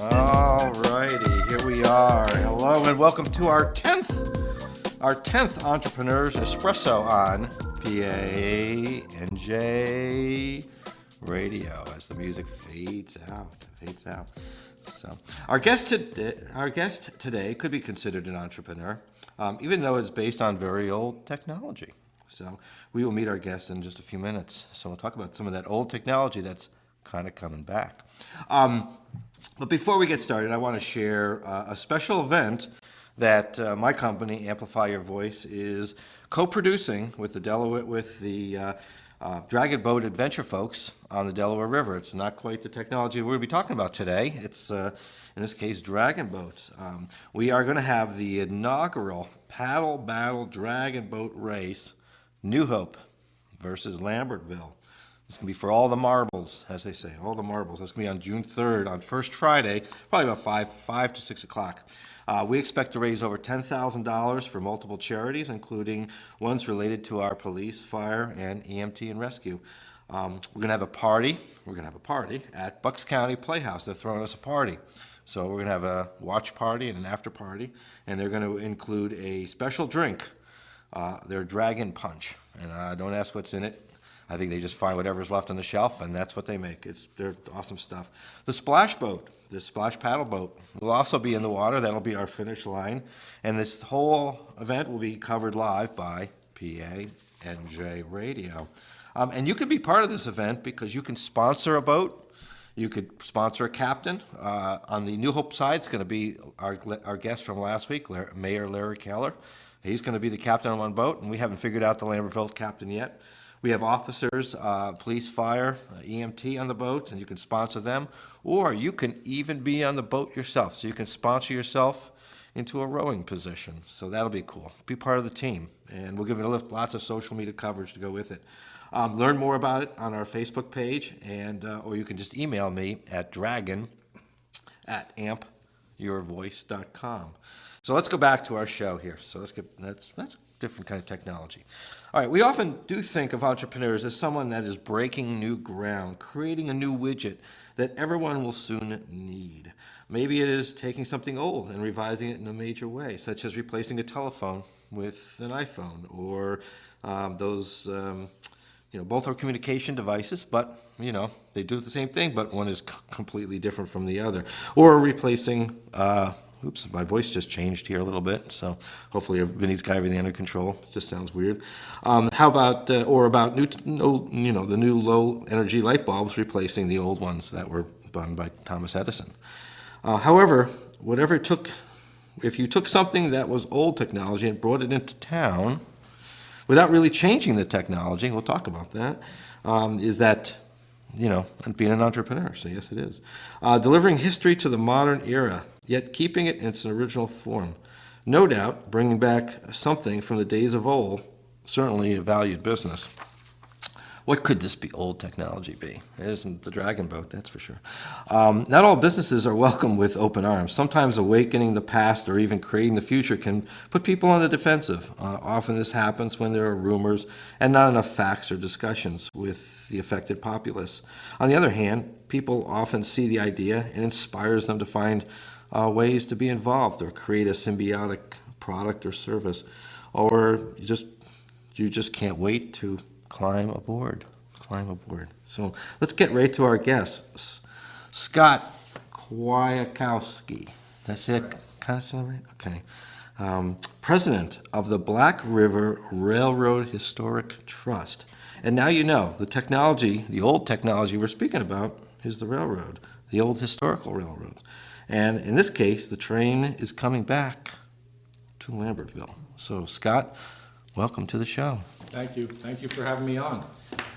All righty, here we are. Hello and welcome to our 10th Entrepreneurs Espresso on PANJ Radio as the music fades out. So, our guest today could be considered an entrepreneur, even though it's based on very old technology. So, we will meet our guest in just a few minutes. So, we'll talk about some of that old technology that's kind of coming back. But before we get started, I want to share a special event that my company, Amplify Your Voice, is co-producing with the Dragon Boat Adventure folks on the Delaware River. It's not quite the technology we're going to be talking about today. It's, in this case, dragon boats. We are going to have the inaugural paddle battle dragon boat race, New Hope versus Lambertville. It's going to be for all the marbles, as they say, all the marbles. It's going to be on June 3rd, on First Friday, probably about 5 to 6 o'clock. We expect to raise over $10,000 for multiple charities, including ones related to our police, fire, and EMT and rescue. We're going to have a party. At Bucks County Playhouse. They're throwing us a party. So we're going to have a watch party and an after party, and they're going to include a special drink, their Dragon Punch. And don't ask what's in it. I think they just find whatever's left on the shelf, and that's what they make. They're awesome stuff. The splash boat, the splash paddle boat, will also be in the water. That'll be our finish line. And this whole event will be covered live by PANJ Radio. And you could be part of this event because you can sponsor a boat. You could sponsor a captain. On the New Hope side, it's going to be our guest from last week, Mayor Larry Keller. He's going to be the captain on one boat, and we haven't figured out the Lambertville captain yet. We have officers, police, fire, EMT on the boat, and you can sponsor them. Or you can even be on the boat yourself. So you can sponsor yourself into a rowing position. So that'll be cool. Be part of the team. And we'll give it lots of social media coverage to go with it. Learn more about it on our Facebook page, and or you can just email me at dragon@ampyourvoice.com. So let's go back to our show here. So that's different kind of technology. All right, we often do think of entrepreneurs as someone that is breaking new ground, creating a new widget that everyone will soon need. Maybe it is taking something old and revising it in a major way, such as replacing a telephone with an iPhone, or both are communication devices, but, they do the same thing, but one is completely different from the other. Or replacing oops, my voice just changed here a little bit, so hopefully Vinny's got everything under control. It just sounds weird. How about the new low energy light bulbs replacing the old ones that were done by Thomas Edison. However, if you took something that was old technology and brought it into town without really changing the technology, we'll talk about that, is that and being an entrepreneur, so yes it is. Delivering history to the modern era, yet keeping it in its original form. No doubt, bringing back something from the days of old, certainly a valued business. What could this be old technology be? It isn't the dragon boat, that's for sure. Not all businesses are welcome with open arms. Sometimes awakening the past or even creating the future can put people on the defensive. Often this happens when there are rumors and not enough facts or discussions with the affected populace. On the other hand, people often see the idea and inspires them to find ways to be involved or create a symbiotic product or service. Or you just can't wait to climb aboard. So let's get right to our guests. Scott Kiwatkowski. That's it? Kind of sound right? Okay. President of the Black River Railroad Historic Trust. And now you know, the old technology we're speaking about is the railroad, the old historical railroad. And in this case, the train is coming back to Lambertville. So Scott, welcome to the show. Thank you. Thank you for having me on.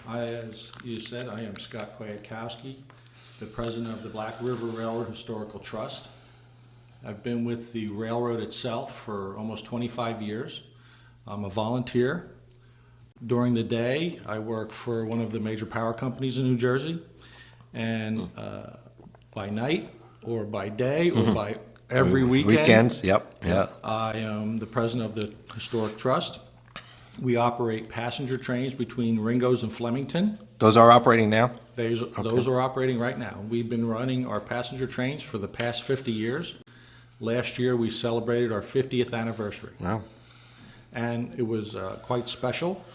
As you said, I am Scott Kiwatkowski, the president of the Black River Railroad Historical Trust. I've been with the railroad itself for almost 25 years. I'm a volunteer. During the day, I work for one of the major power companies in New Jersey. And by night, or by day, or by every weekend. Weekends, yep. Yeah. I am the president of the Historic Trust. We operate passenger trains between Ringo's and Flemington Those are operating now? Those are operating right now. We've been running our passenger trains for the past 50 years. Last year, we celebrated our 50th anniversary. Wow. And it was quite special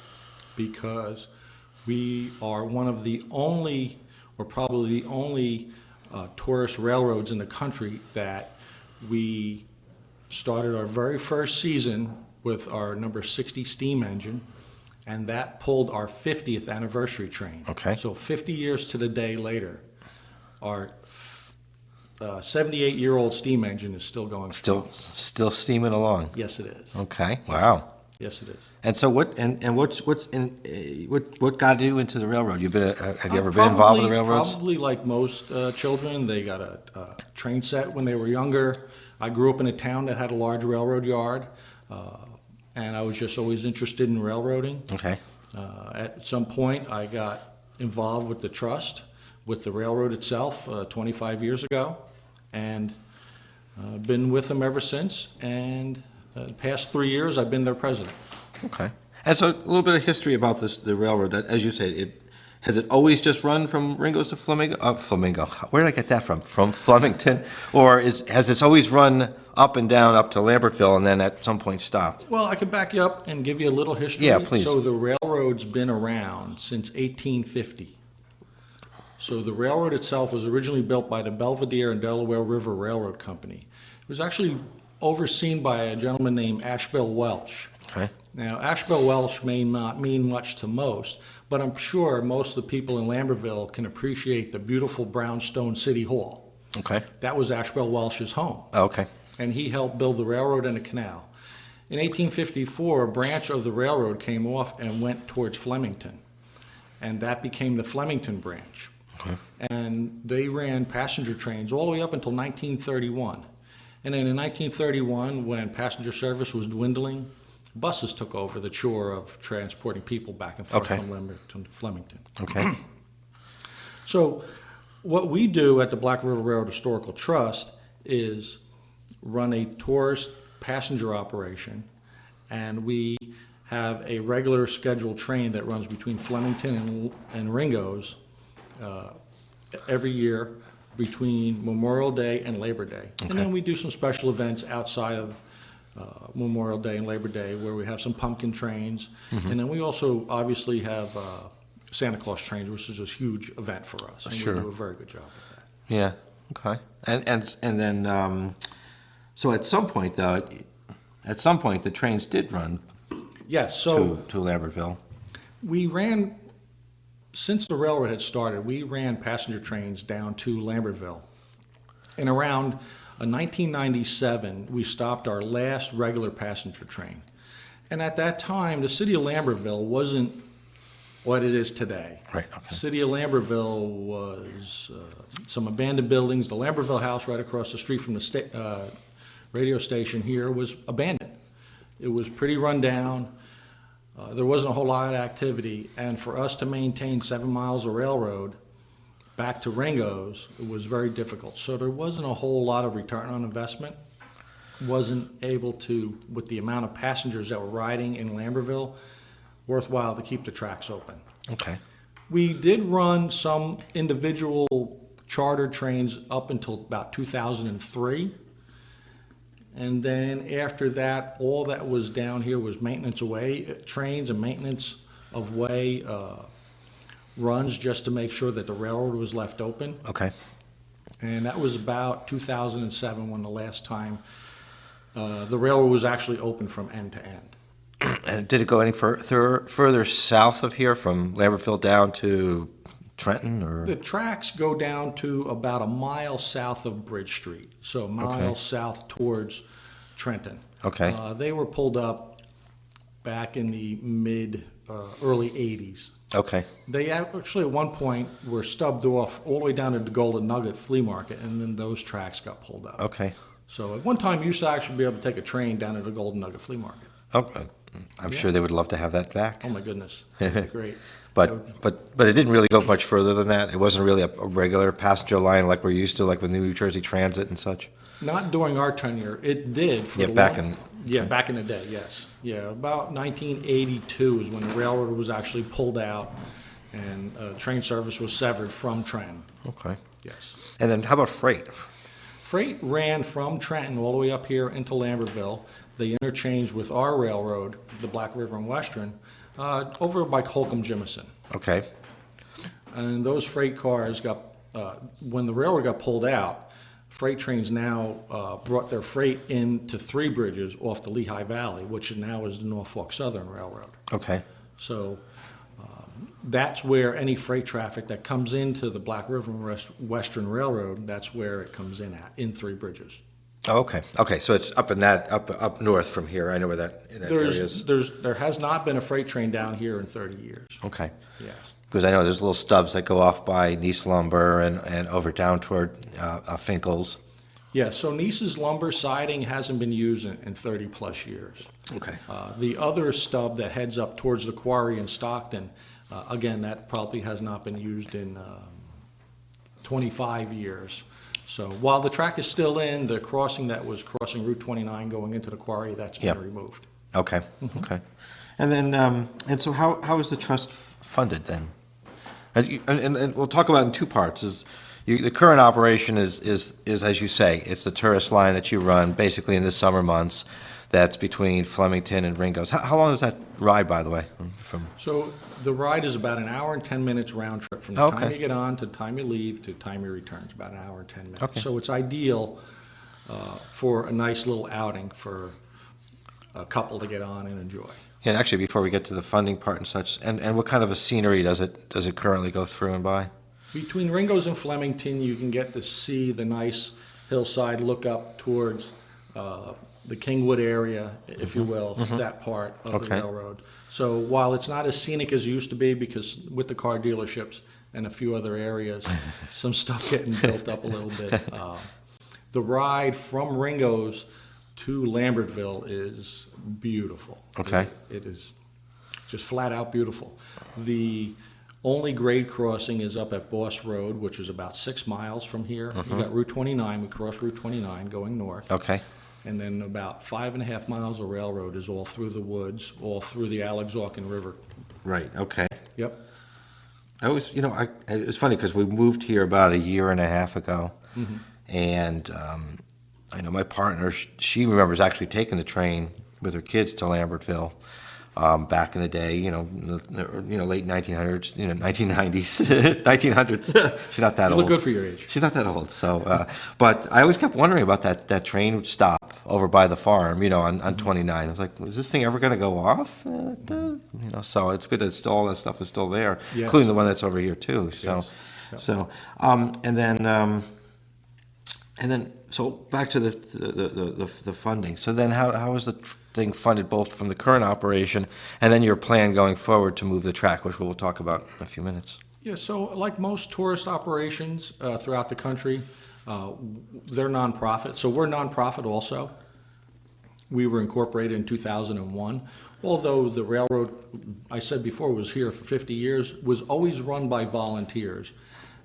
because we are one of the only, or probably the only, tourist railroads in the country that we started our very first season with our number 60 steam engine, and that pulled our 50th anniversary train. Okay. So 50 years to the day later, our 78-year-old steam engine is still going strong. Still steaming along. Yes, it is. Okay. Wow. Yes, it is. And so what got you into the railroad? Have you ever been involved with the railroads? Probably like most children, they got a train set when they were younger. I grew up in a town that had a large railroad yard, and I was just always interested in railroading. Okay. At some point, I got involved with the trust, with the railroad itself, 25 years ago, and been with them ever since. And the past 3 years, I've been their president. Okay. And so a little bit of history about the railroad. That, as you said, has it always just run from Ringo's to Flamingo? Where did I get that from? From Flemington? Or has it always run up and down up to Lambertville and then at some point stopped? Well, I could back you up and give you a little history. Yeah, please. So the railroad's been around since 1850. So the railroad itself was originally built by the Belvedere and Delaware River Railroad Company. It was actually overseen by a gentleman named Ashbel Welsh. Okay. Now, Ashbel Welsh may not mean much to most, but I'm sure most of the people in Lambertville can appreciate the beautiful brownstone City Hall. Okay. That was Ashbel Welsh's home. Oh, okay. And he helped build the railroad and the canal. In 1854, a branch of the railroad came off and went towards Flemington, and that became the Flemington branch. Okay. And they ran passenger trains all the way up until 1931. And then in 1931, when passenger service was dwindling, buses took over the chore of transporting people back and forth Okay. from Lamberton to Flemington. Okay. So what we do at the Black River Railroad Historical Trust is run a tourist passenger operation, and we have a regular scheduled train that runs between Flemington and Ringo's every year between Memorial Day and Labor Day. Okay. And then we do some special events outside of Memorial Day and Labor Day where we have some pumpkin trains. Mm-hmm. And then we also obviously have Santa Claus trains, which is a huge event for us. And Sure. we do a very good job with that. Yeah. Okay. And then so at some point the trains did run Yes, so to Lambertville. we ran, since the railroad had started, we ran passenger trains down to Lambertville. And around 1997, we stopped our last regular passenger train. And at that time, the city of Lambertville wasn't what it is today. Right. The Okay. city of Lambertville was some abandoned buildings. The Lambertville house right across the street from the radio station here was abandoned. It was pretty run down. There wasn't a whole lot of activity, and for us to maintain 7 miles of railroad back to Ringo's, it was very difficult. So there wasn't a whole lot of return on investment. Wasn't able to, with the amount of passengers that were riding in Lambertville, worthwhile to keep the tracks open. Okay. We did run some individual charter trains up until about 2003. And then after that, all that was down here was maintenance away trains and maintenance of way runs just to make sure that the railroad was left open. Okay. And that was about 2007 when the last time the railroad was actually open from end to end. And did it go any further south of here from Lambertville down to Trenton or? The tracks go down to about a mile south of Bridge Street, so a mile south towards Trenton. Okay. They were pulled up back in the early 80s. Okay. They actually at one point were stubbed off all the way down to the Golden Nugget Flea Market, and then those tracks got pulled up. Okay. So at one time, you used to actually be able to take a train down to the Golden Nugget Flea Market. Okay. I'm sure they would love to have that back. Oh my goodness, that'd be great. But it didn't really go much further than that. It wasn't really a regular passenger line like we're used to, like with New Jersey Transit and such. Not during our tenure. It did for Yeah, the back long- in- Yeah, back in the day, yes. Yeah, about 1982 is when the railroad was actually pulled out and train service was severed from Trenton. Okay. Yes. And then how about freight? Freight ran from Trenton all the way up here into Lambertville. They interchanged with our railroad, the Black River and Western, over by Holcomb Jimison. Okay. And those freight cars got, when the railroad got pulled out, freight trains now brought their freight into Three Bridges off the Lehigh Valley, which now is the Norfolk Southern Railroad. Okay. So that's where any freight traffic that comes into the Black River and Western Railroad, that's where it comes in at, in Three Bridges. Oh, okay. Okay. So it's up in that up north from here. I know where that area is. There has not been a freight train down here in 30 years. Okay. Yeah. Because I know there's little stubs that go off by Nice Lumber and over down toward Finkel's. Yeah, so Nice's lumber siding hasn't been used in 30 plus years. Okay. The other stub that heads up towards the quarry in Stockton, again, that probably has not been used in 25 years. So while the track is still in, the crossing that was crossing Route 29 going into the quarry, that's been removed. Okay. Okay. And then and so how is the trust funded then? And we'll talk about it in two parts. The current operation is as you say, it's the tourist line that you run basically in the summer months. That's between Flemington and Ringo's. How long is that ride, by the way? So the ride is about an hour and 10 minutes round trip from the time you get on to the time you leave to the time you return. It's about an hour and 10 minutes. Okay. So it's ideal for a nice little outing for a couple to get on and enjoy. And actually, before we get to the funding part and such, and what kind of a scenery does it currently go through and by? Between Ringo's and Flemington, you can get to see the nice hillside, look up towards the Kingwood area, if you will, that part of the railroad. So while it's not as scenic as it used to be, because with the car dealerships and a few other areas, some stuff getting built up a little bit, the ride from Ringo's to Lambertville is beautiful. Okay. It is just flat out beautiful. The only grade crossing is up at Boss Road, which is about 6 miles from here. You got Route 29, we cross Route 29 going north. Okay. And then about 5.5 miles of railroad is all through the woods, all through the Alexauken River. Right. Okay. Yep. I was, it's funny because we moved here about a year and a half ago, and I know my partner, she remembers actually taking the train with her kids to Lambertville back in the day, late 1900s, 1990s, 1900s. She's not that old. You look good for your age. She's not that old. So, but I always kept wondering about that train stop over by the farm, on 29. I was like, is this thing ever going to go off? So it's good that all that stuff is still there, including the one that's over here too. So, and then so back to the funding. So then how is the thing funded both from the current operation and then your plan going forward to move the track, which we'll talk about in a few minutes? Yeah, so like most tourist operations throughout the country, they're nonprofit. So we're nonprofit also. We were incorporated in 2001. Although the railroad, I said before, was here for 50 years, was always run by volunteers.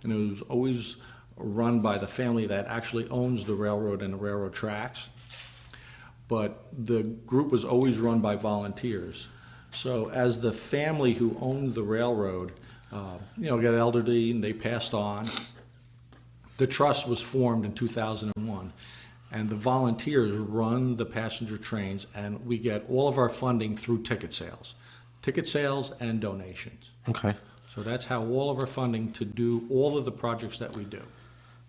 And it was always run by the family that actually owns the railroad and the railroad tracks. But the group was always run by volunteers. So as the family who owned the railroad, got elderly and they passed on, the trust was formed in 2001. And the volunteers run the passenger trains, and we get all of our funding through ticket sales and donations. Okay. So that's how all of our funding to do all of the projects that we do.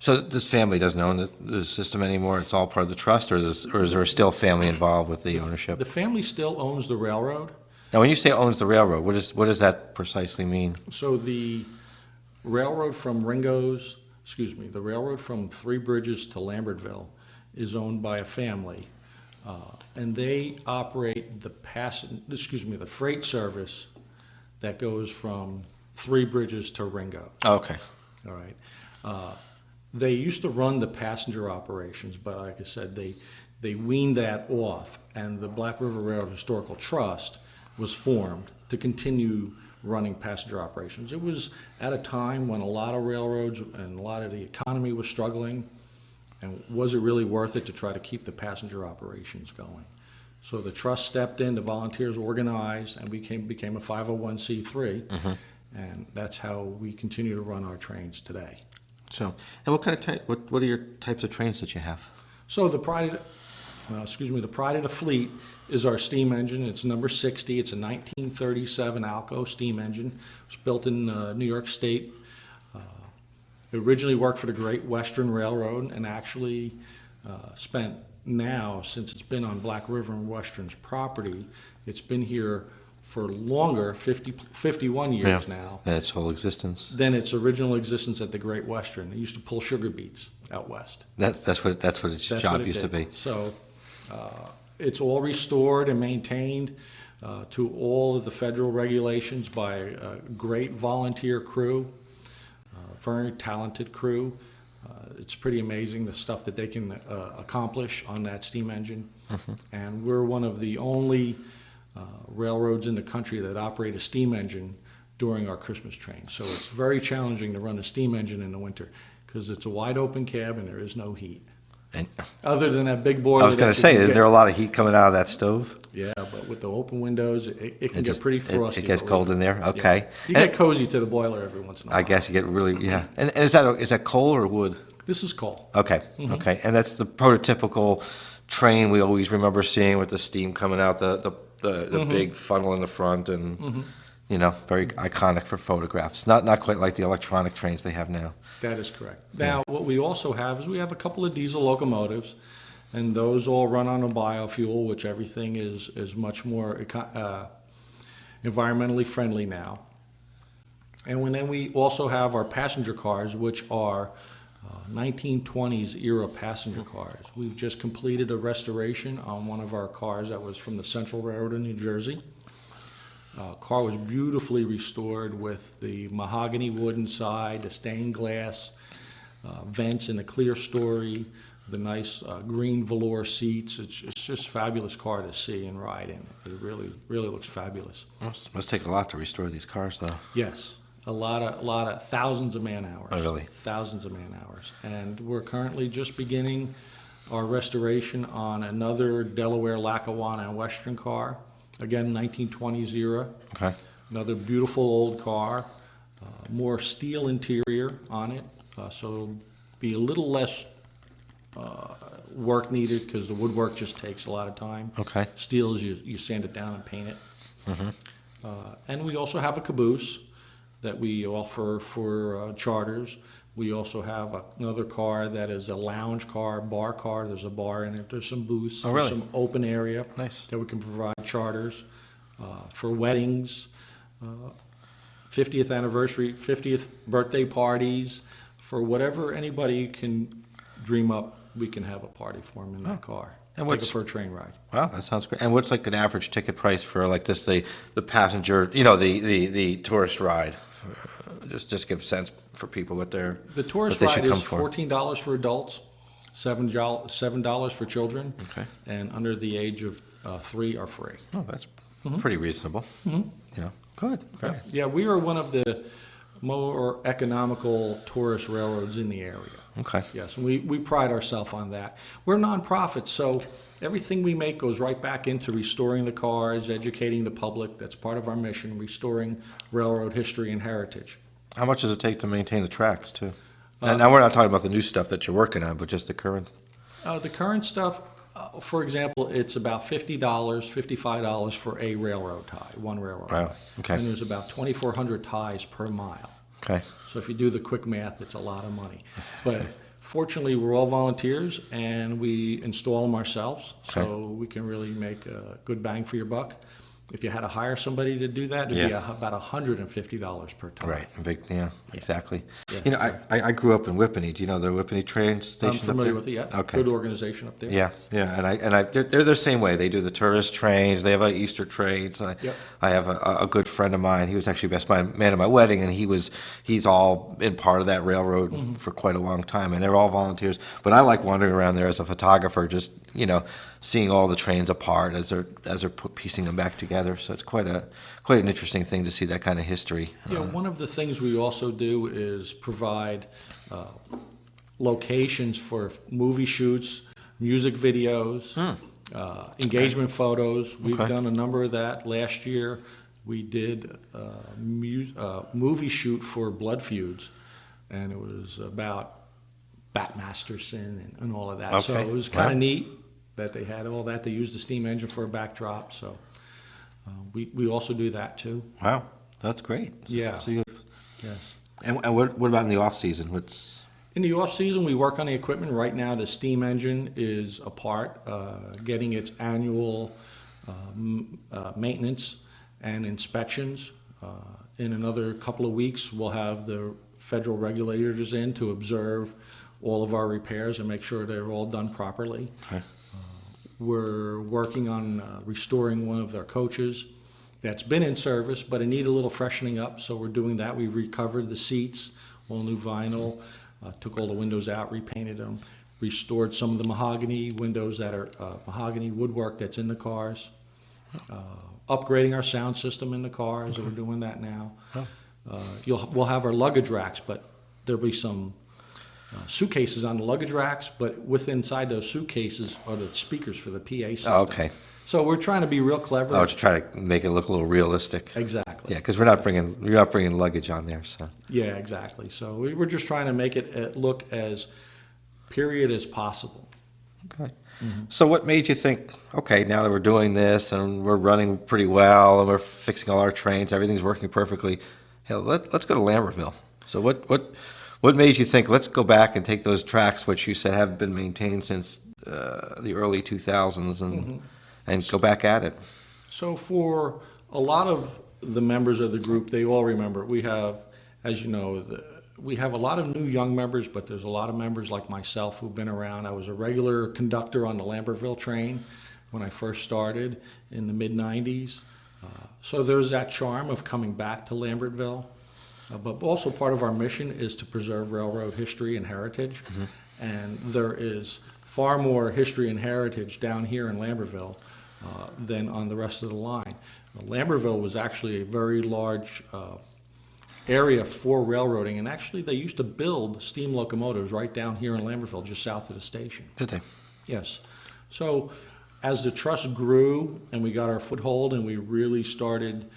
So this family doesn't own the system anymore? It's all part of the trust, or is there still family involved with the ownership? The family still owns the railroad. Now, when you say owns the railroad, what does that precisely mean? So the railroad from the railroad from Three Bridges to Lambertville is owned by a family, and they operate the freight service that goes from Three Bridges to Ringo. Okay. All right. They used to run the passenger operations, but like I said, they weaned that off, and the Black River Railroad Historical Trust was formed to continue running passenger operations. It was at a time when a lot of railroads and a lot of the economy was struggling, and was it really worth it to try to keep the passenger operations going? So the trust stepped in, the volunteers organized, and became a 501c3. And that's how we continue to run our trains today. So, and what kind of what are your types of trains that you have? So the pride of the fleet is our steam engine. It's number 60. It's a 1937 Alco steam engine. It was built in New York State. It originally worked for the Great Western Railroad and actually spent now, since it's been on Black River and Western's property, it's been here for longer, 51 years now. Its whole existence. Than its original existence at the Great Western. It used to pull sugar beets out west. That's what its job used to be. So it's all restored and maintained to all of the federal regulations by a great volunteer crew, very talented crew. It's pretty amazing the stuff that they can accomplish on that steam engine. And we're one of the only railroads in the country that operate a steam engine during our Christmas train. So it's very challenging to run a steam engine in the winter because it's a wide open cab and there is no heat. And Other than that big boiler. I was going to say, is there a lot of heat coming out of that stove? Yeah, but with the open windows, it can get pretty frosty. It gets cold in there. Okay. Yeah. You get cozy to the boiler every once in a while. I guess you get really, yeah. And is that coal or wood? This is coal. Okay. Okay. And that's the prototypical train we always remember seeing with the steam coming out, the big funnel in the front, and very iconic for photographs. Not quite like the electronic trains they have now. That is correct. Now, what we also have is we have a couple of diesel locomotives, and those all run on a biofuel, which everything is much more environmentally friendly now. And then we also have our passenger cars, which are 1920s era passenger cars. We've just completed a restoration on one of our cars that was from the Central Railroad in New Jersey. Car was beautifully restored with the mahogany wood inside, the stained glass vents in a clear story, the nice green velour seats. It's just a fabulous car to see and ride in. It really looks fabulous. Must take a lot to restore these cars, though. Yes, a lot of thousands of man hours. Oh, really? Thousands of man hours. And we're currently just beginning our restoration on another Delaware, Lackawanna, and Western car. Again, 1920s era. Okay. Another beautiful old car, more steel interior on it, so it'll be a little less work needed because the woodwork just takes a lot of time. Okay. Steel is you sand it down and paint it. And we also have a caboose that we offer for charters. We also have another car that is a lounge car, bar car. There's a bar in it. There's some booths. Oh, really? There's some open area. Nice. That we can provide charters for weddings, 50th anniversary, 50th birthday parties. For whatever anybody can dream up, we can have a party for them in that car. And Take it for a train ride. Wow, that sounds great. And what's like an average ticket price for like this, the passenger, the tourist ride? Just give sense for people what they're The tourist what they ride should come is for. $14 for adults, $7 for children, Okay. and under the age of 3 are free. Oh, that's pretty reasonable. Good. Very. Yeah, we are one of the more economical tourist railroads in the area. Okay. Yes, and we pride ourselves on that. We're nonprofit, so everything we make goes right back into restoring the cars, educating the public. That's part of our mission, restoring railroad history and heritage. How much does it take to maintain the tracks too? And now we're not talking about the new stuff that you're working on, but just the current. The current stuff, for example, it's about $50, $55 for a railroad tie, one railroad Wow. tie. Okay. And there's about 2,400 ties per mile. Okay. So if you do the quick math, it's a lot of money. But fortunately, we're all volunteers, and we install them ourselves, so we can really make a good bang for your buck. If you had to hire somebody to do that, it'd be about $150 per tie. Right. Exactly. Yeah, I grew up in Whippany. Do you know the Whippany train station? I'm familiar up there? with it, yeah. Okay. Good organization up there. Yeah. And they're the same way. They do the tourist trains. They have Easter trains. Yep. I have a good friend of mine. He was actually best man at my wedding, and he's all been part of that railroad for quite a long time. And they're all volunteers. But I like wandering around there as a photographer, just seeing all the trains apart as they're piecing them back together. So it's quite an interesting thing to see that kind of history. Yeah, one of the things we also do is provide locations for movie shoots, music videos, engagement photos. We've done a number of that last year. we did a movie shoot for Blood Feuds, and it was about Bat Masterson and all of that. So Okay. it was kind of Wow. neat that they had all that. They used the steam engine for a backdrop. So we also do that too. Wow, that's great. Yeah. So you, Yes. and what about in the off season? What's In the off season, we work on the equipment. Right now, the steam engine is apart, getting its annual maintenance and inspections. In another couple of weeks, we'll have the federal regulators in to observe all of our repairs and make sure they're all done properly. okay? We're working on restoring one of their coaches that's been in service, but it needed a little freshening up, so we're doing that. We recovered the seats, all new vinyl, took all the windows out, repainted them, restored some of the mahogany windows that are mahogany woodwork that's in the cars, upgrading our sound system in the cars, and we're doing that now. We'll have our luggage racks, but there'll be some suitcases on the luggage racks, but inside those suitcases are the speakers for the PA system. Oh, okay. So we're trying to be real clever. Oh, to try to make it look a little realistic. Exactly. Yeah, because you're not bringing luggage on there, so. Yeah, exactly. So we're just trying to make it look as period as possible. Okay. So what made you think, okay, now that we're doing this and we're running pretty well and we're fixing all our trains, everything's working perfectly, hell, let's go to Lambertville. So what made you think, let's go back and take those tracks, which you said have been maintained since the early 2000s, and go back at it? So for a lot of the members of the group, they all remember, we have, as you know, we have a lot of new young members, but there's a lot of members like myself who've been around. I was a regular conductor on the Lambertville train when I first started in the mid-90s. So there's that charm of coming back to Lambertville. But also part of our mission is to preserve railroad history and heritage. And there is far more history and heritage down here in Lambertville than on the rest of the line. Lambertville was actually a very large area for railroading, and actually they used to build steam locomotives right down here in Lambertville, just south of the station. Did they? Yes. So as the trust grew and we got our foothold and we really started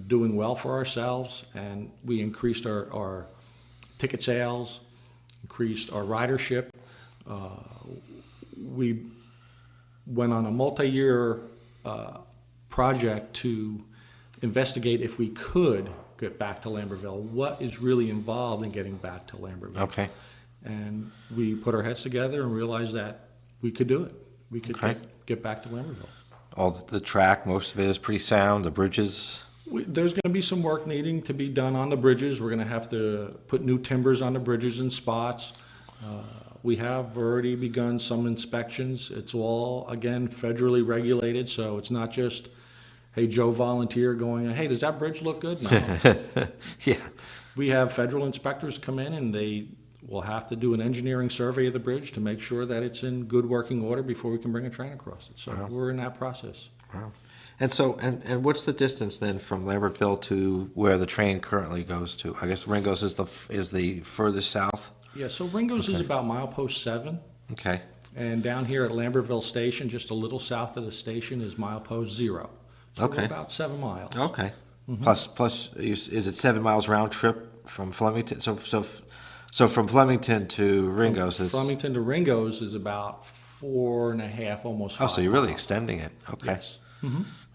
doing well for ourselves, and we increased our ticket sales, increased our ridership, we went on a multi-year project to investigate if we could get back to Lambertville. What is really involved in getting back to Lambertville? Okay. And we put our heads together and realized that we could do it. We could Okay. get back to Lambertville. All the track, most of it is pretty sound, the bridges. There's going to be some work needing to be done on the bridges. We're going to have to put new timbers on the bridges and spots. We have already begun some inspections. It's all, again, federally regulated, so it's not just, hey, Joe volunteer going, hey, does that bridge look good? No. Yeah. We have federal inspectors come in, and they will have to do an engineering survey of the bridge to make sure that it's in good working order before we can bring a train across it. So we're in that process. Wow. And so, and what's the distance then from Lambertville to where the train currently goes to? I guess Ringo's is the furthest south. Yeah, so Ringo's is about milepost 7. Okay. And down here at Lambertville Station, just a little south of the station, is milepost 0. So Okay. we're about 7 miles. Okay. Plus, is it 7 miles round trip from Flemington? So from Flemington to Ringo's is. Flemington to Ringo's is about 4.5, almost 5 Oh, so you're really miles. extending it. Okay. Yes.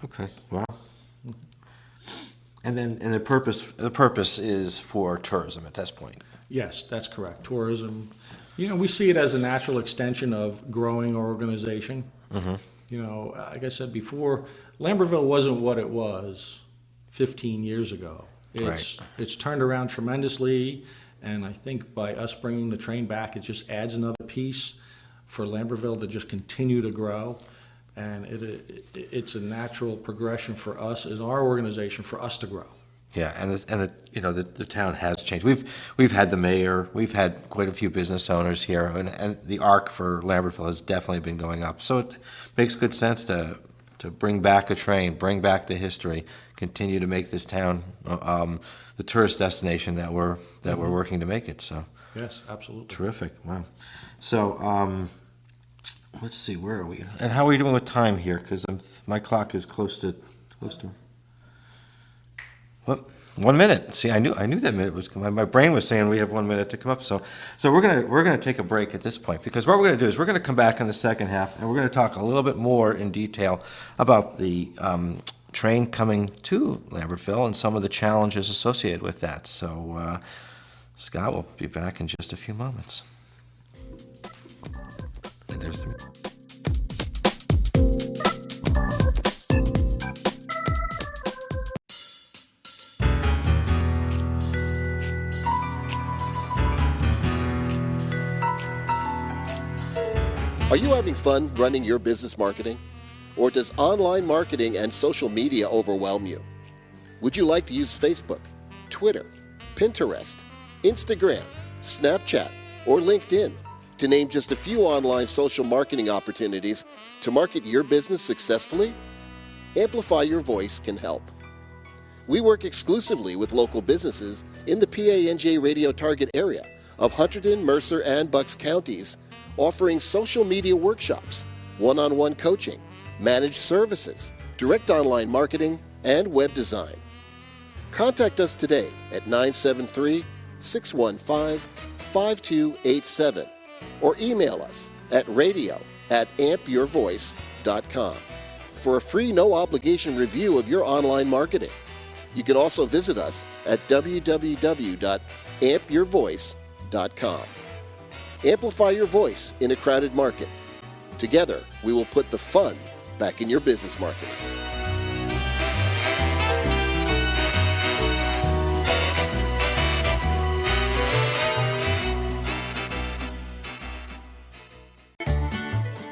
Okay. Wow. And the purpose is for tourism at this point. Yes, that's correct. Tourism, we see it as a natural extension of growing our organization. Like I said before, Lambertville wasn't what it was 15 years ago. It's turned around tremendously, and I think by us bringing the train back, it just adds another piece for Lambertville to just continue to grow. And it's a natural progression for us as our organization, for us to grow. Yeah, and the town has changed. We've had the mayor, we've had quite a few business owners here, and the arc for Lambertville has definitely been going up. So it makes good sense to bring back a train, bring back the history, continue to make this town the tourist destination that we're working to make it. So Yes, absolutely. terrific. Wow. So let's see, where are we? And how are we doing with time here? Because my clock is close to. What? 1 minute. See, I knew that minute was coming. My brain was saying we have 1 minute to come up. So we're gonna take a break at this point, because what we're gonna do is we're gonna come back in the second half and we're gonna talk a little bit more in detail about the train coming to Lambertville and some of the challenges associated with that. So Scott will be back in just a few moments. And there's the. Are you having fun running your business marketing? Or does online marketing and social media overwhelm you? Would you like to use Facebook, Twitter, Pinterest, Instagram, Snapchat, or LinkedIn, to name just a few online social marketing opportunities to market your business successfully? Amplify Your Voice can help. We work exclusively with local businesses in the PA&J radio target area of Hunterdon, Mercer, and Bucks counties, offering social media workshops, one-on-one coaching, managed services, direct online marketing, and web design. Contact us today at 973-615-5287 or email us at radio@ampyourvoice.com for a free no-obligation review of your online marketing. You can also visit us at www.ampyourvoice.com. Amplify your voice in a crowded market. Together, we will put the fun back in your business marketing.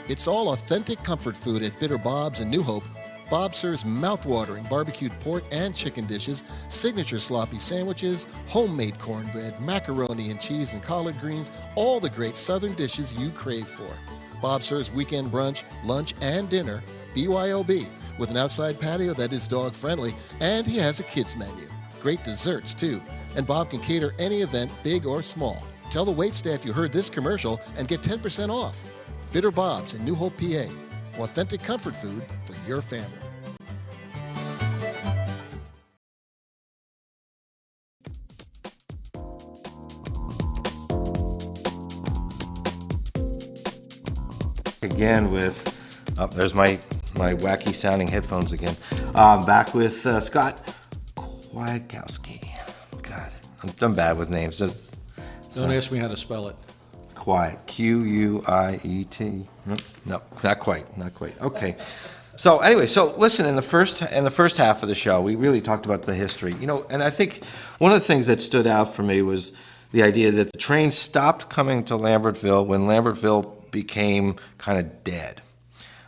It's all authentic comfort food at Bitter Bob's in New Hope. Bob serves mouth-watering barbecued pork and chicken dishes, signature sloppy sandwiches, homemade cornbread, macaroni and cheese and collard greens, all the great southern dishes you crave for. Bob serves weekend brunch, lunch, and dinner, BYOB, with an outside patio that is dog-friendly, and he has a kids menu. Great desserts, too. And Bob can cater any event, big or small. Tell the waitstaff you heard this commercial and get 10% off. Bitter Bob's in New Hope, PA. Authentic comfort food for your family. Again with, there's my wacky sounding headphones again. Back with Scott Kiwatkowski. God, I'm bad with names. Don't ask me how to spell it. Quiet, Q-U-I-E-T. No, not quite. Okay. So anyway, so listen, in the first half of the show, we really talked about the history. And I think one of the things that stood out for me was the idea that the train stopped coming to Lambertville when Lambertville became kind of dead.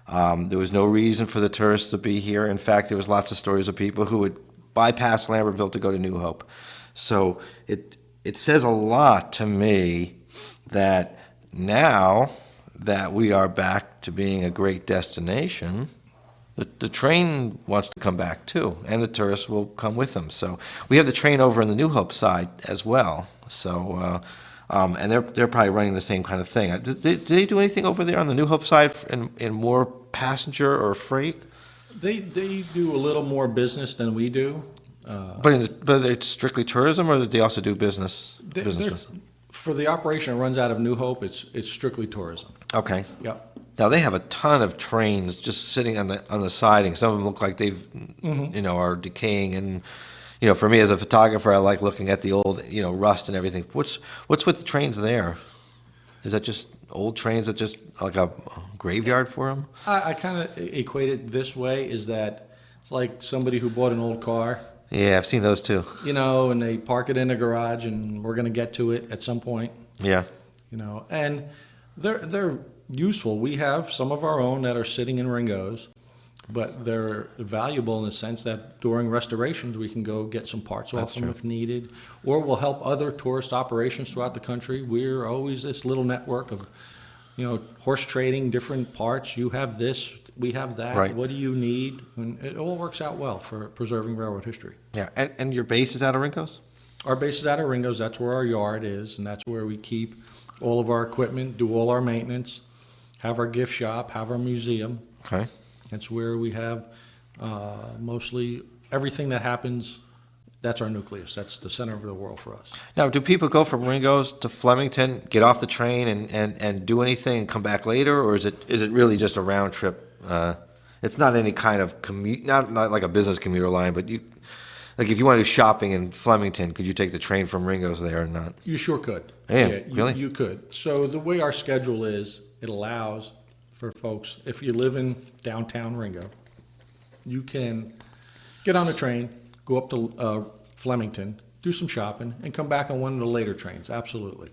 There was no reason for the tourists to be here. In fact, there was lots of stories of people who would bypass Lambertville to go to New Hope. So it says a lot to me that now that we are back to being a great destination, the train wants to come back too, and the tourists will come with them. So we have the train over on the New Hope side as well. So and they're probably running the same kind of thing. Do they do anything over there on the New Hope side in more passenger or freight? They do a little more business than we do. But it's strictly tourism, or do they also do business? For the operation that runs out of New Hope, it's strictly tourism. Okay. Yep. Now they have a ton of trains just sitting on the siding. Some of them look like they've are decaying, and for me as a photographer, I like looking at the old rust and everything. What's with the trains there? Is that just old trains that just like a graveyard for them? I kind of equate it this way: is that it's like somebody who bought an old car. Yeah, I've seen those too. And they park it in a garage, and we're going to get to it at some point. Yeah. And they're useful. We have some of our own that are sitting in Ringo's, but they're valuable in the sense that during restorations we can go get some parts off them if needed, or we'll help other tourist operations throughout the country. We're always this little network of, horse trading, different parts. You have this, we have that. Right. What do you need? And it all works out well for preserving railroad history. Yeah, and your base is out of Ringo's? Our base is out of Ringo's. That's where our yard is, and that's where we keep all of our equipment, do all our maintenance, have our gift shop, have our museum. Okay. That's where we have mostly everything that happens that's our nucleus. That's the center of the world for us. Now, do people go from Ringo's to Flemington, get off the train and do anything and come back later, or is it really just a round trip? It's not any kind of commute, not like a business commuter line, but like if you want to do shopping in Flemington, could you take the train from Ringo's there or not? You sure could. Yeah, really? You could. So the way our schedule is, it allows for folks, if you live in downtown Ringo, you can get on a train, go up to Flemington, do some shopping, and come back on one of the later trains. Absolutely.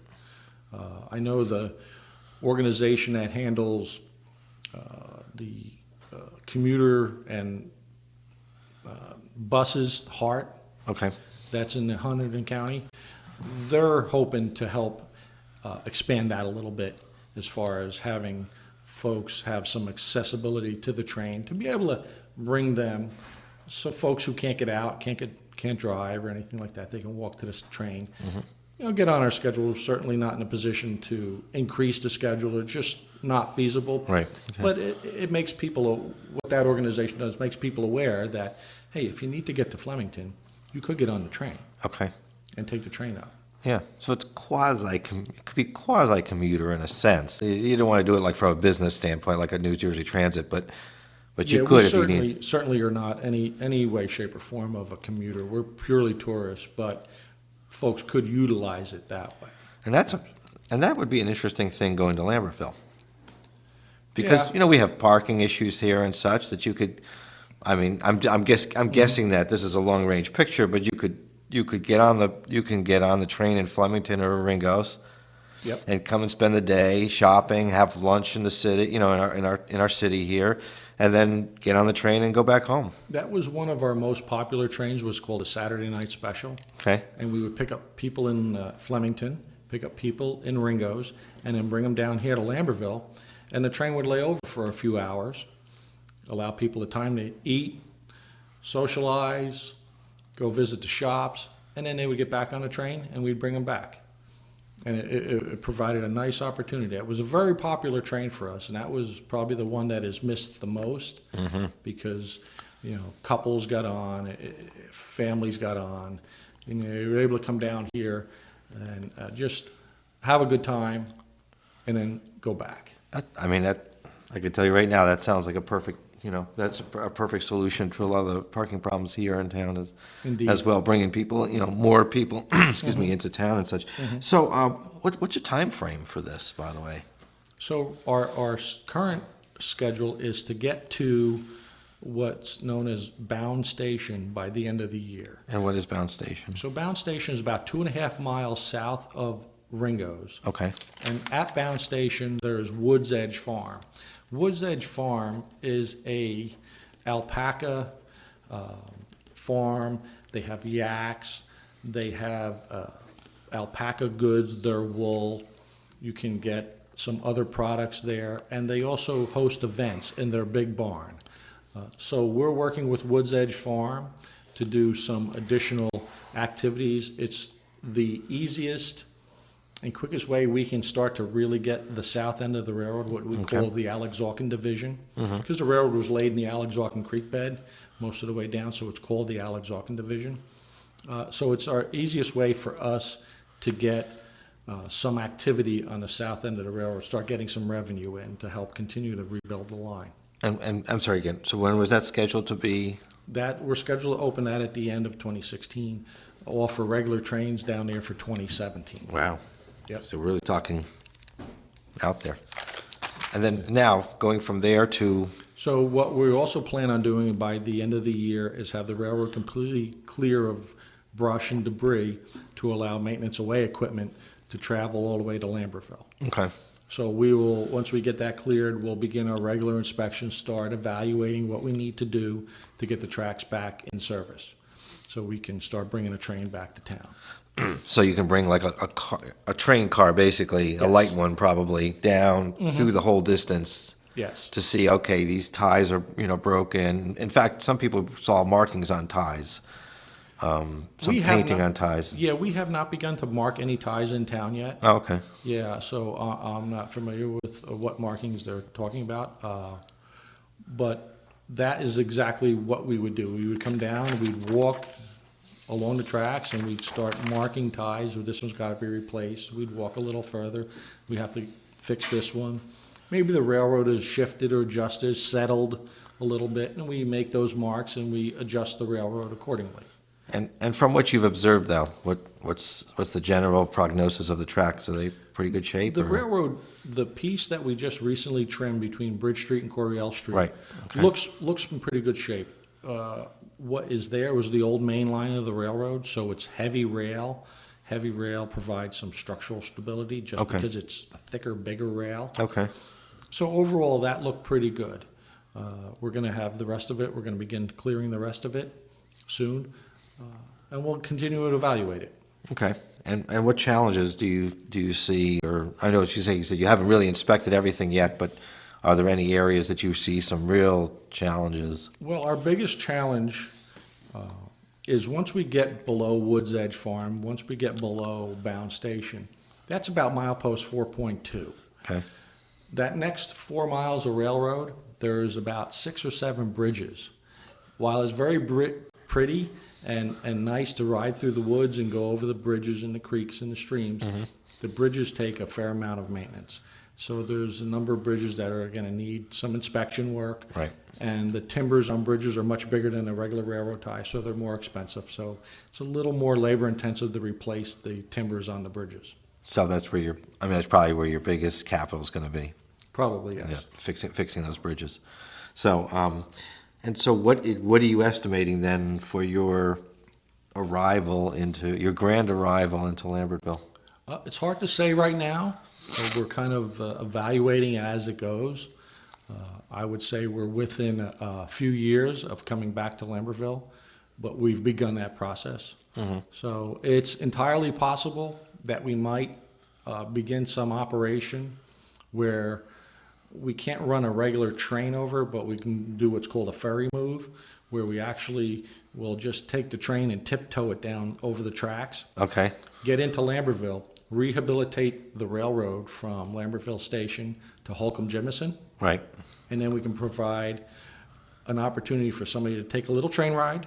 I know the organization that handles the commuter and buses, HART, Okay. that's in Hunterdon County. They're hoping to help expand that a little bit as far as having folks have some accessibility to the train, to be able to bring them, so folks who can't get out, can't drive or anything like that, they can walk to this train. Get on our schedule. We're certainly not in a position to increase the schedule. It's just not feasible. Right. Okay. But it makes people, what that organization does, makes people aware that, hey, if you need to get to Flemington, you could get on the train Okay. and take the train up. Yeah. So it's it could be quasi commuter in a sense. You don't want to do it like from a business standpoint, like a New Jersey Transit, but you could if you need. Certainly are not any way, shape, or form of a commuter. We're purely tourists, but folks could utilize it that way. And that would be an interesting thing going to Lambertville. Because we have parking issues here and such that you could. I mean, I'm guessing that this is a long range picture, but you can get on the train in Flemington or Ringo's, Yep. and come and spend the day shopping, have lunch in the city, in our city here, and then get on the train and go back home. That was one of our most popular trains, was called a Saturday night special. Okay. And we would pick up people in Flemington, pick up people in Ringo's, and then bring them down here to Lambertville. And the train would lay over for a few hours, allow people the time to eat, socialize, go visit the shops, and then they would get back on the train and we'd bring them back. And it provided a nice opportunity. It was a very popular train for us, and that was probably the one that is missed the most, because couples got on, families got on. You were able to come down here and just have a good time and then go back. I could tell you right now, that sounds like a perfect, that's a perfect solution to a lot of the parking problems here in town Indeed. as well, bringing people, more people, excuse me, into town and such. So, what's your time frame for this, by the way? So our current schedule is to get to what's known as Bound Station by the end of the year. And what is Bound Station? So Bound Station is about 2.5 miles south of Ringo's. Okay. And at Bound Station, there's Woods Edge Farm. Woods Edge Farm is a alpaca farm. They have yaks. They have alpaca goods, their wool. You can get some other products there. And they also host events in their big barn. So we're working with Woods Edge Farm to do some additional activities. It's the easiest and quickest way we can start to really get the south end of the railroad, what we call the Alexauken Division, because the railroad was laid in the Alexauken Creek bed most of the way down, so it's called the Alexauken Division. So it's our easiest way for us to get some activity on the south end of the railroad, start getting some revenue in to help continue to rebuild the line. And I'm sorry again, so when was that scheduled to be? That we're scheduled to open that at the end of 2016, offer regular trains down there for 2017. Wow. Yep. So we're really talking out there. And then now, going from there to? So what we also plan on doing by the end of the year is have the railroad completely clear of brush and debris to allow maintenance away equipment to travel all the way to Lambertville. Okay. So we will, once we get that cleared, we'll begin our regular inspection, start evaluating what we need to do to get the tracks back in service, so we can start bringing a train back to town. So you can bring like a train car, basically, a light one probably, down through the whole distance. Yes. To see, okay, these ties are, broken. In fact, some people saw markings on ties, some painting on ties. Yeah, we have not begun to mark any ties in town yet. Oh, okay. Yeah, so I'm not familiar with what markings they're talking about, but that is exactly what we would do. We would come down, we'd walk along the tracks, and we'd start marking ties, or this one's got to be replaced. We'd walk a little further. We have to fix this one. Maybe the railroad is shifted or adjusted, settled a little bit, and we make those marks and we adjust the railroad accordingly. And from what you've observed, though, what's the general prognosis of the tracks? Are they pretty good shape? The or- railroad, the piece that we just recently trimmed between Bridge Street and Coryell Street, Right, okay. looks in pretty good shape. What is there was the old main line of the railroad, so it's heavy rail. Heavy rail provides some structural stability just Okay. because it's a thicker, bigger rail. Okay. So overall, that looked pretty good. We're going to have the rest of it. We're going to begin clearing the rest of it soon, and we'll continue to evaluate it. Okay. And what challenges do you see? Or I know what you say. You said you haven't really inspected everything yet, but are there any areas that you see some real challenges? Well, our biggest challenge is once we get below Woods Edge Farm, once we get below Bound Station, that's about milepost 4.2. Okay. That next 4 miles of railroad, there's about 6 or 7 bridges. While it's very pretty and nice to ride through the woods and go over the bridges and the creeks and the streams, the bridges take a fair amount of maintenance. So there's a number of bridges that are going to need some inspection work. Right. And the timbers on bridges are much bigger than a regular railroad tie, so they're more expensive. So it's a little more labor intensive to replace the timbers on the bridges. So that's where that's probably where your biggest capital is going to be. Probably, yes. Yeah, fixing those bridges. So, and so what are you estimating then for your grand arrival into Lambertville? It's hard to say right now. We're kind of evaluating as it goes. I would say we're within a few years of coming back to Lambertville, but we've begun that process. So it's entirely possible that we might begin some operation where we can't run a regular train over, but we can do what's called a ferry move, where we actually will just take the train and tiptoe it down over the tracks, Okay. get into Lambertville, rehabilitate the railroad from Lambertville Station to Holcomb Jemison, Right. and then we can provide an opportunity for somebody to take a little train ride,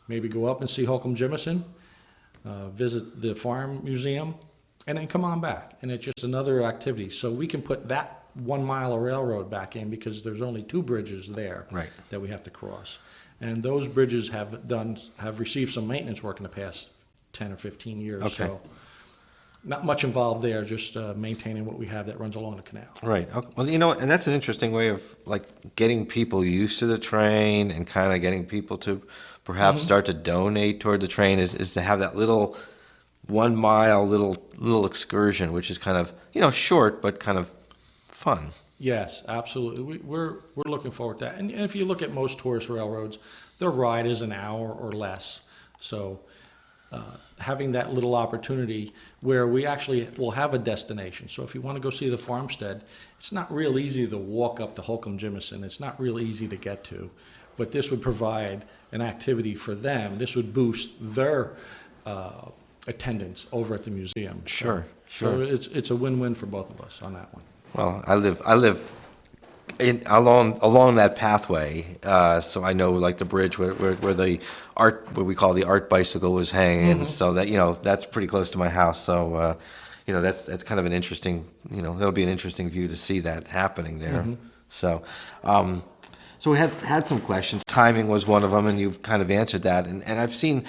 maybe go up and see Holcomb Jemison, visit the farm museum, and then come on back. And it's just another activity. So we can put that 1 mile of railroad back in because there's only 2 bridges there Right. that we have to cross. And those bridges have received some maintenance work in the past 10 or 15 years. Okay. So not much involved there, just maintaining what we have that runs along the canal. Right. Okay. Well, and that's an interesting way of getting people used to the train and kind of getting people to perhaps start to donate toward the train is to have that little 1 mile little excursion, which is kind of short but kind of fun. Yes, absolutely. We're looking forward to that. And if you look at most tourist railroads, their ride is an hour or less. So having that little opportunity where we actually will have a destination. So if you want to go see the farmstead, it's not real easy to walk up to Holcomb Jemison. It's not real easy to get to. But this would provide an activity for them. This would boost their attendance over at the museum. Sure. So it's a win-win for both of us on that one. Well, I live along that pathway, so I know the bridge where the what we call the art bicycle was hanging. So that that's pretty close to my house. So that's kind of an interesting that'll be an interesting view to see that happening there. So so we have had some questions. Timing was one of them, and you've kind of answered that. And I've seen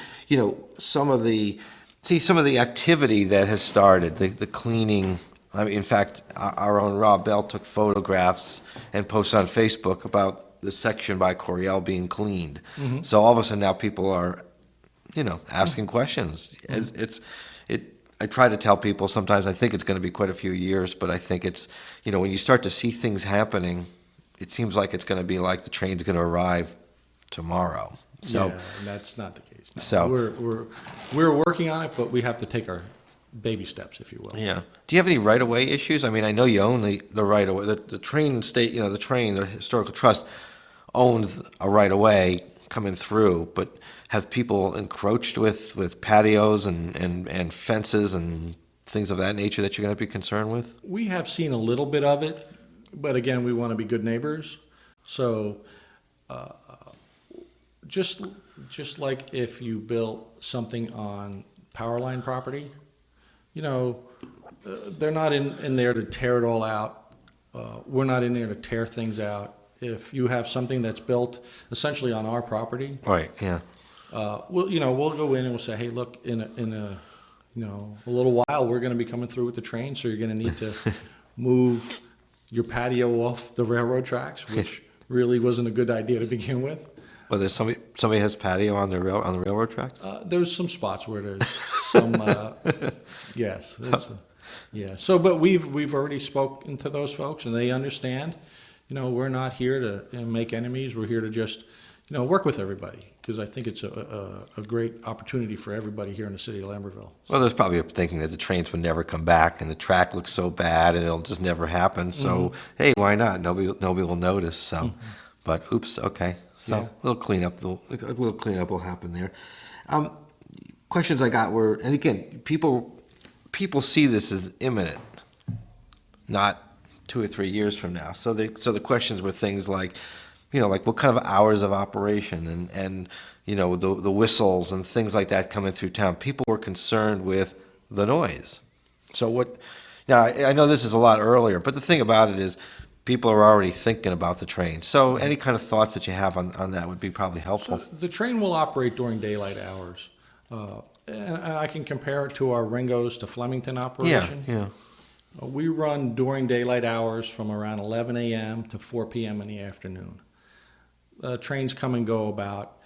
some of the activity that has started, the cleaning. In fact, our own Rob Bell took photographs and posted on Facebook about the section by Coryell being cleaned. So all of a sudden now people are, asking questions. I try to tell people sometimes I think it's going to be quite a few years, but I think it's, when you start to see things happening, it seems like it's going to be like the train's going to arrive tomorrow. So yeah, and that's not the case. No. So- we're working on it, but we have to take our baby steps, if you will. yeah. Do you have any right-of-way issues? I mean, I know you own the right-of-way. The train the Historical Trust owns a right-of-way coming through, but have people encroached with patios and fences and things of that nature that you're going to be concerned with? We have seen a little bit of it, but again, we want to be good neighbors. So Just like if you built something on power line property, you know, they're not in there to tear it all out. We're not in there to tear things out. If you have something that's built essentially on our property, Right, yeah. we'll go in and we'll say, hey, look, in a little while, we're going to be coming through with the train, so you're going to need to move your patio off the railroad tracks, which really wasn't a good idea to begin with. Well, there's somebody has patio on the railroad tracks? There's some spots where there's some, yes, yeah. So, but we've already spoken to those folks, and they understand. We're not here to make enemies. We're here to just, work with everybody, because I think it's a great opportunity for everybody here in the city of Lambertville. Well, there's probably a thinking that the trains would never come back, and the track looks so bad, and it'll just never happen. So, hey, why not? Nobody will notice. So, but oops, okay. So Yeah. a little cleanup will happen there. Questions I got were, and again, people see this as imminent, not 2 or 3 years from now. So the questions were things like, like what kind of hours of operation and the whistles and things like that coming through town. People were concerned with the noise. So now I know this is a lot earlier, but the thing about it is people are already thinking about the train. So any kind of thoughts that you have on that would be probably helpful. So the train will operate during daylight hours. And I can compare it to our Ringo's to Flemington operation. Yeah. We run during daylight hours from around 11 a.m. to 4 p.m. in the afternoon. Trains come and go about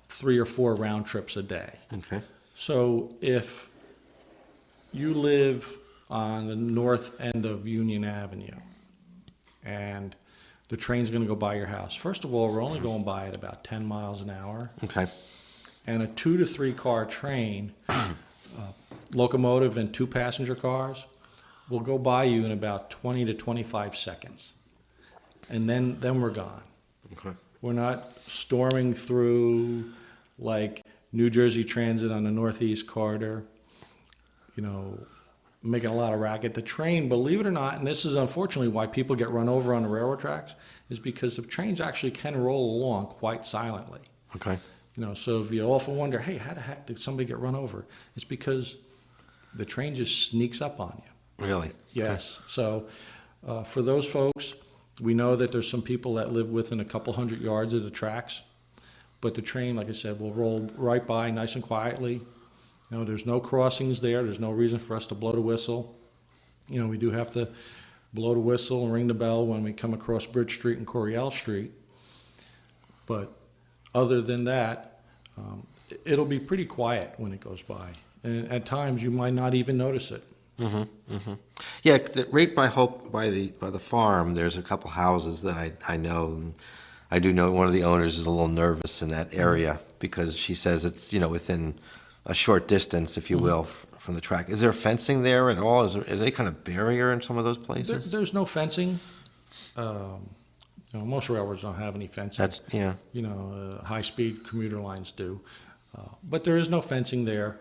3 or 4 round trips a day. Okay. So if you live on the north end of Union Avenue and the train's going to go by your house, first of all, we're only going by at about 10 miles an hour. Okay. And a 2 to 3 car train, locomotive and 2 passenger cars, will go by you in about 20 to 25 seconds. And then we're gone. Okay. We're not storming through like New Jersey Transit on the Northeast Corridor, making a lot of racket. The train, believe it or not, and this is unfortunately why people get run over on the railroad tracks, is because the trains actually can roll along quite silently. Okay. So if you often wonder, hey, how the heck did somebody get run over? It's because the train just sneaks up on you. Really? Yes. So for those folks, we know that there's some people that live within a couple hundred yards of the tracks, but the train, like I said, will roll right by nice and quietly. There's no crossings there. There's no reason for us to blow the whistle. We do have to blow the whistle and ring the bell when we come across Bridge Street and Coryell Street. But other than that, it'll be pretty quiet when it goes by. And at times you might not even notice it. Yeah, right by the farm, there's a couple houses that I know, and I do know one of the owners is a little nervous in that area because she says it's within a short distance, if you will, from the track. Is there fencing there at all? Is there any kind of barrier in some of those places? There's no fencing. Most railroads don't have any fencing. High-speed commuter lines do. But there is no fencing there.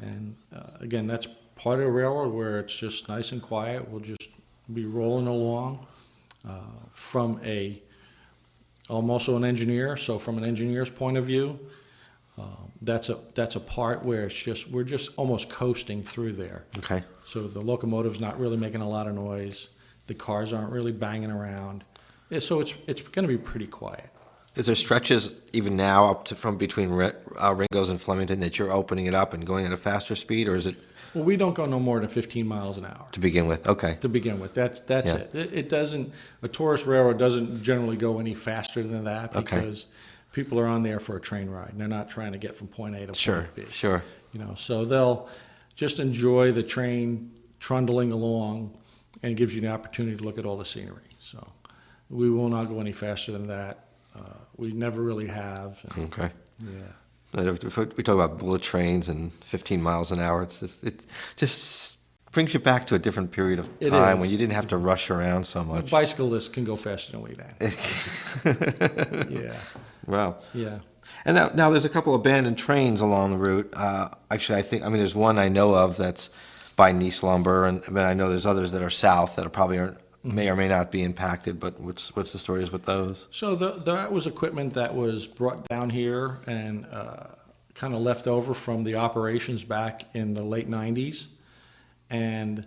And again, that's part of the railroad where it's just nice and quiet. We'll just be rolling along. I'm also an engineer, so from an engineer's point of view, that's a part where we're just almost coasting through there. Okay. So the locomotive's not really making a lot of noise. The cars aren't really banging around. So it's going to be pretty quiet. Is there stretches even now up to from between Ringo's and Flemington that you're opening it up and going at a faster speed, or is it? Well, we don't go no more than 15 miles an hour. To begin with, okay. To begin with, that's Yeah. it. It doesn't. A tourist railroad doesn't generally go any faster than that because people are on there for a train ride. And they're not trying to get from point A to point B. Sure. So they'll just enjoy the train trundling along, and it gives you the opportunity to look at all the scenery. So we will not go any faster than that. We never really have. Okay. Yeah. We talk about bullet trains and 15 miles an hour. It just brings you back to a different period of It time is. when you didn't have to rush around so much. Bicyclists can go faster than we can. Yeah. Wow. Yeah. And now there's a couple abandoned trains along the route. Actually, there's one I know of that's by Nice Lumber, and I know there's others that are south that are probably aren't may or may not be impacted, but what's the stories with those? So that was equipment that was brought down here and kind of left over from the operations back in the late 90s. And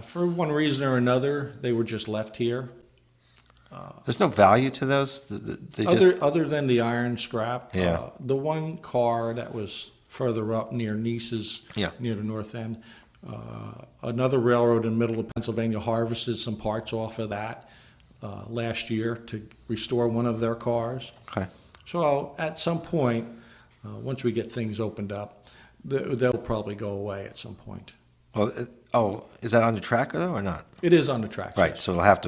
for one reason or another, they were just left here. There's no value to those? They Other than the iron scrap, Yeah. the one car that was further up near Nice's, Yeah. near the north end, another railroad in the middle of Pennsylvania harvested some parts off of that last year to restore one of their cars. Okay. So at some point, once we get things opened up, they'll probably go away at some point. Well, is that on the track though or not? It is on the track. Right, so it'll have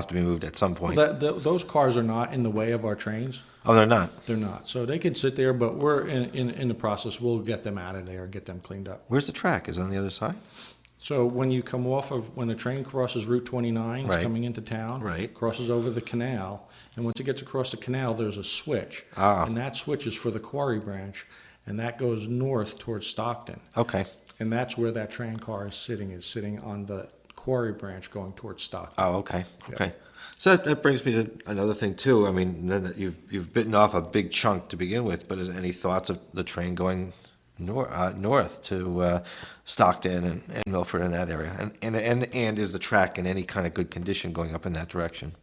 to be moved at some point. Those cars are not in the way of our trains. Oh, they're not? They're not. So they can sit there, but we're in the process. We'll get them out of there, get them cleaned up. Where's the track? Is it on the other side? So when you come when the train crosses Route 29, Right. it's coming into town, Right. crosses over the canal, and once it gets across the canal, there's a switch. Ah. And that switch is for the quarry branch, and that goes north towards Stockton. Okay. And that's where that train car is sitting on the quarry branch going towards Stockton. Oh, okay, okay. So that brings me to another thing too. I mean, then that you've bitten off a big chunk to begin with, but is any thoughts of the train going north to Stockton and Milford in that area? And is the track in any kind of good condition going up in that direction?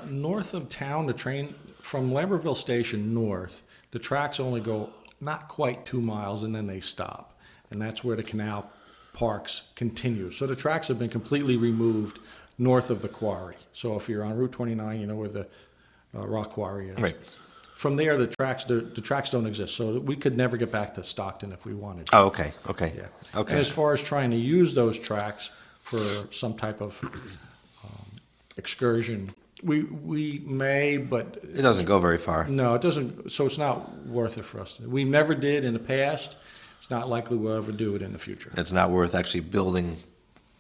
North of town, the train from Lambertville Station north, the tracks only go not quite 2 miles and then they stop. And that's where the canal parks continue. So the tracks have been completely removed north of the quarry. So if you're on Route 29, you know where the rock quarry is. Right. From there, the tracks don't exist. So we could never get back to Stockton if we wanted to. Oh, okay, okay, Yeah. okay. And as far as trying to use those tracks for some type of excursion, we may, but It doesn't go very far. no, it doesn't. So it's not worth it for us. We never did in the past. It's not likely we'll ever do it in the future. It's not worth actually building,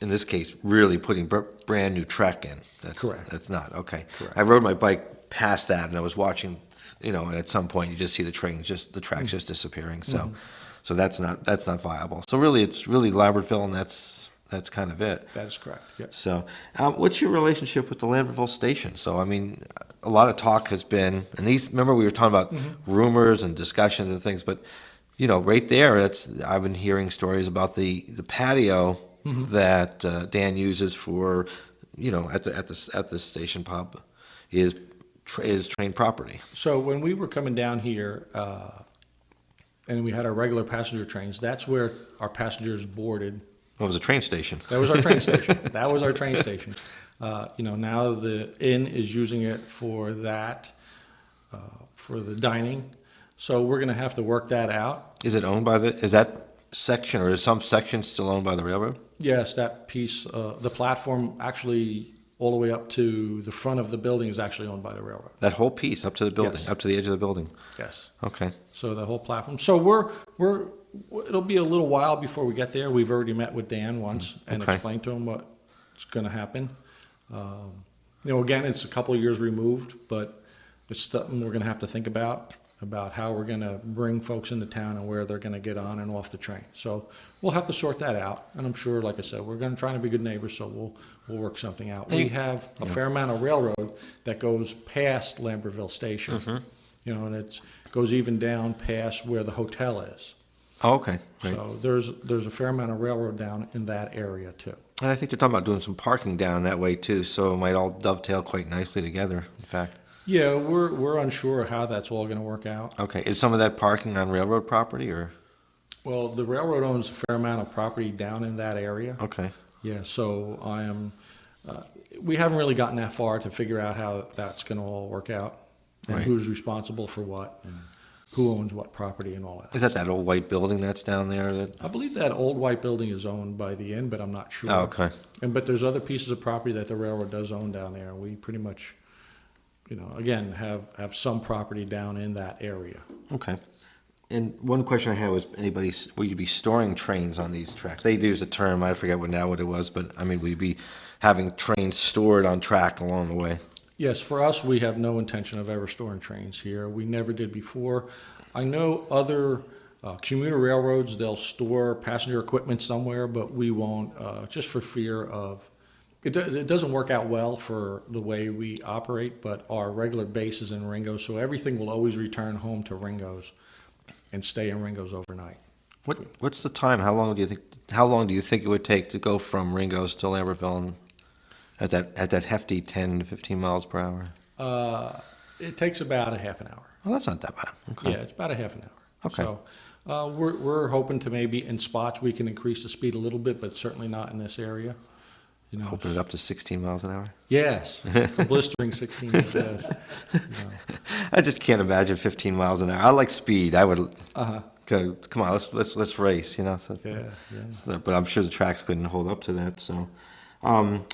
in this case, really putting brand new track in. Correct. That's not, okay. Correct. I rode my bike past that and I was watching, and at some point you just see the tracks just disappearing. So, so that's not viable. So really, it's really Lambertville, and that's kind of it. That is correct. Yes. So, what's your relationship with the Lambertville station? So, I mean, a lot of talk has been, and remember we were talking about rumors and discussions and things, but right there, I've been hearing stories about the patio that Dan uses for, at the station pub is train property. So when we were coming down here, and we had our regular passenger trains, that's where our passengers boarded. It was a train station. That was our train station. That was our train station. Now the inn is using it for that, for the dining. So we're going to have to work that out. Is that section, or is some section still owned by the railroad? Yes, that piece, the platform actually all the way up to the front of the building is actually owned by the railroad. That whole piece up to the building, Yes. up to the edge of the building. Yes. Okay. So the whole platform. So it'll be a little while before we get there. We've already met with Dan once and Okay. explained to him what's going to happen. Again, it's a couple of years removed, but it's something we're going to have to think about how we're going to bring folks into town and where they're going to get on and off the train. So we'll have to sort that out. And I'm sure, like I said, we're going to try to be good neighbors, so we'll work something out. We have a fair amount of railroad that goes past Lambertville Station, and it goes even down past where the hotel is. Oh, okay. Right. So there's a fair amount of railroad down in that area too. And I think they're talking about doing some parking down that way too, so it might all dovetail quite nicely together, in fact. Yeah, we're unsure how that's all going to work out. Okay, is some of that parking on railroad property, or? Well, the railroad owns a fair amount of property down in that area. Okay, Yeah, so we haven't really gotten that far to figure out how that's going to all work out, and Right. who's responsible for what, and who owns what property and all that. is that old white building that's down there? I believe that old white building is owned by the inn, but I'm not sure. Oh, okay. But there's other pieces of property that the railroad does own down there. We pretty much, again, have some property down in that area. Okay. And one question I had was, will you be storing trains on these tracks? They use a term, I forget what it was, but I mean, will you be having trains stored on track along the way? Yes, for us, we have no intention of ever storing trains here. We never did before. I know other commuter railroads, they'll store passenger equipment somewhere, but we won't, just for fear of It doesn't work out well for the way we operate, but our regular base is in Ringo, so everything will always return home to Ringo's and stay in Ringo's overnight. What's the time? How long do you think it would take to go from Ringo's to Lambertville and at that hefty 10 to 15 miles per hour? It takes about a half an hour. Well, that's not that bad. Okay. Yeah, it's about a half an hour. Okay. So we're hoping to maybe in spots we can increase the speed a little bit, but certainly not in this area. You know, Open it up to 16 miles an hour? yes, it's a blistering 16. Yes. I just can't imagine 15 miles an hour. I like speed. I would. Come on, let's race. You know. So, but I'm sure the tracks couldn't hold up to that. So, I'm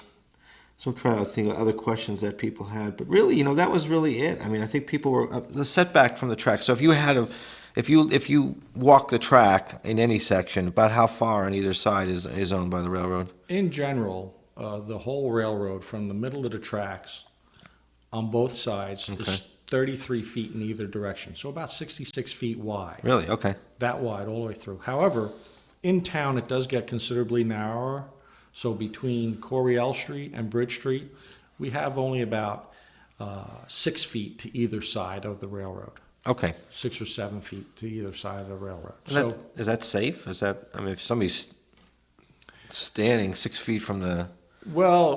trying to think of other questions that people had. But really, you know, that was really it. I mean, I think people were the setback from the track. So if you walk the track in any section, about how far on either side is owned by the railroad? In general, the whole railroad from the middle of the tracks on both sides is 33 feet in either direction, so about 66 feet wide. Really? Okay. That wide all the way through. However, in town it does get considerably narrower. So between Coryell Street and Bridge Street, we have only about 6 feet to either side of the railroad. Okay. 6 or 7 feet to either side of the railroad. Is that safe? If somebody's standing 6 feet from the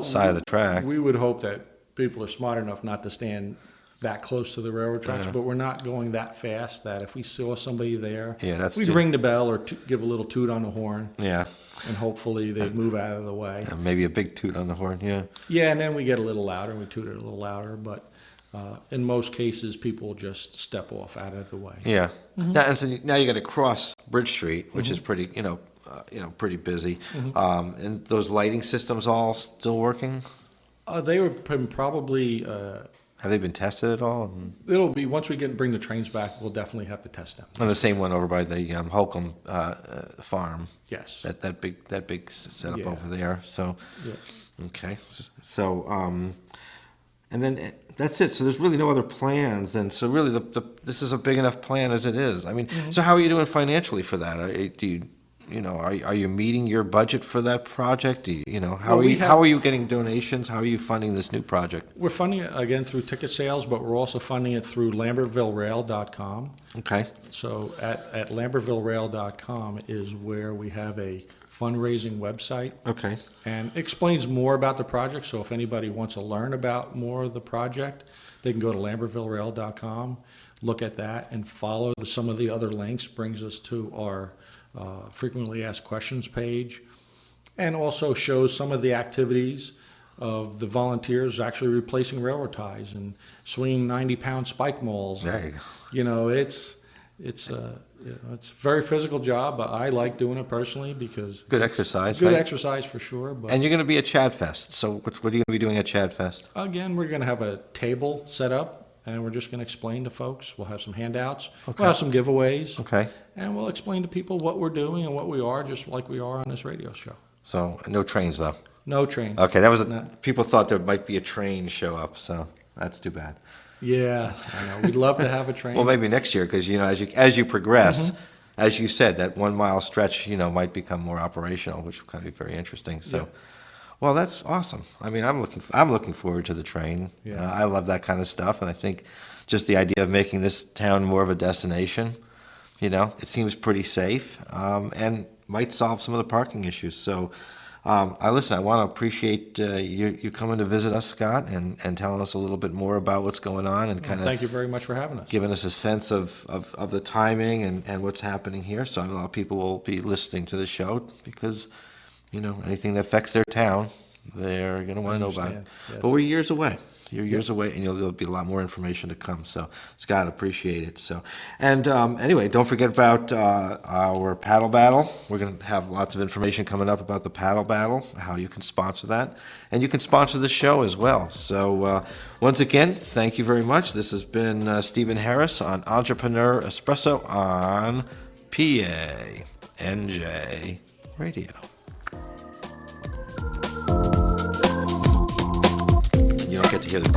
side of the track. We would hope that people are smart enough not to stand that close to the railroad tracks, but we're not going that fast that if we saw somebody there, we'd ring the bell or give a little toot on the horn. Yeah. And hopefully they'd move out of the way. Maybe a big toot on the horn, yeah. Yeah, and then we get a little louder and we toot it a little louder, but in most cases people just step off out of the way. Yeah. And so now you got to cross Bridge Street, which is pretty, pretty busy. And those lighting systems all still working? They were probably. Have they been tested at all? It'll be once we bring the trains back. We'll definitely have to test them. And the same one over by the Holcomb farm. Yes. That big setup over there. So. Yeah. Okay. So and then that's it. So there's really no other plans. Then so really this is a big enough plan as it is. I mean, so how are you doing financially for that? Are you meeting your budget for that project? How are you getting donations? How are you funding this new project? We're funding it again through ticket sales, but we're also funding it through LambertvilleRail.com. Okay. So at LambertvilleRail.com is where we have a fundraising website. Okay. And it explains more about the project. So if anybody wants to learn about more of the project, they can go to LambertvilleRail.com, look at that, and follow some of the other links. Brings us to our frequently asked questions page, and also shows some of the activities of the volunteers actually replacing railroad ties and swinging 90-pound spike mauls. There you go. It's a very physical job, but I like doing it personally because good exercise. Good right? exercise for sure. But and you're going to be at Chad Fest. So what are you going to be doing at Chad Fest? Again, we're going to have a table set up. And we're just going to explain to folks. We'll have some handouts. Okay. We'll have some giveaways. Okay. And we'll explain to people what we're doing and what we are, just like we are on this radio show. So no trains though. No trains. Okay, that was people thought there might be a train show up, so that's too bad. Yeah, I know. We'd love to have a train. Well, maybe next year because as you progress, as you said, that 1 mile stretch might become more operational, which will kind of be very interesting. So. Yeah. Well, that's awesome. I mean, I'm looking forward to the train. Yeah. I love that kind of stuff, and I think just the idea of making this town more of a destination, it seems pretty safe, and might solve some of the parking issues. So, I want to appreciate you coming to visit us, Scott, and telling us a little bit more about what's going on, and kind of thank you very much for having us. Giving us a sense of the timing and what's happening here. So a lot of people will be listening to the show because. Anything that affects their town, they're going to want to know about it. Yes. But we're years away. You're years away, and there'll be a lot more information to come. So, Scott, appreciate it. So, and anyway, don't forget about our paddle battle. We're going to have lots of information coming up about the paddle battle, how you can sponsor that, and you can sponsor the show as well. So, once again, thank you very much. This has been Stephen Harris on Entrepreneur Espresso on PANJ Radio. You don't get to hear the